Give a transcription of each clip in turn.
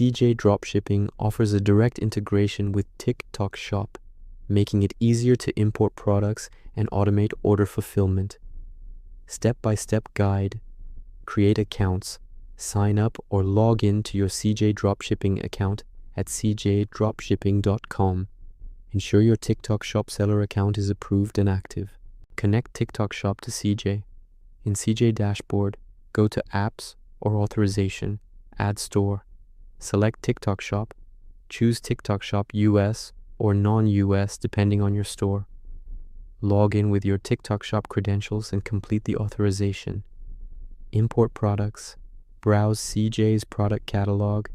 CJ Dropshipping offers a direct integration with TikTok Shop, making it easier to import products and automate order fulfillment. Step-by-step guide. Create accounts. Sign up or log in to your CJ Dropshipping account at cjdropshipping.com. Ensure your TikTok Shop seller account is approved and active. Connect TikTok Shop to CJ. In CJ Dashboard, go to Apps or Authorization, Add Store. Select TikTok Shop. Choose TikTok Shop US or non-US depending on your store. Log in with your TikTok Shop credentials and complete the authorization. Import products. Browse CJ's product catalog.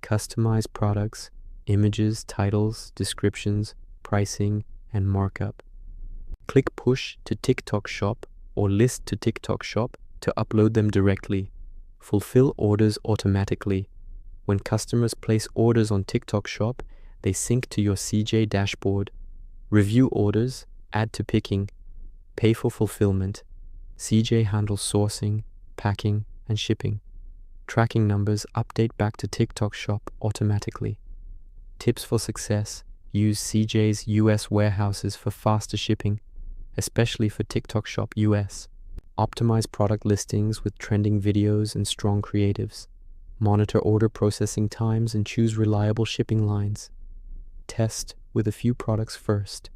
Customize products, images, titles, descriptions, pricing, and markup. Click Push to TikTok Shop or List to TikTok Shop to upload them directly. Fulfill orders automatically. When customers place orders on TikTok Shop, they sync to your CJ dashboard. Review orders, add to picking, pay for fulfillment. CJ handles sourcing, packing, and shipping. Tracking numbers update back to TikTok Shop automatically. Tips for success: use CJ's US warehouses for faster shipping, especially for TikTok Shop US. Optimize product listings with trending videos and strong creatives. Monitor order processing times and choose reliable shipping lines. Test with a few products first.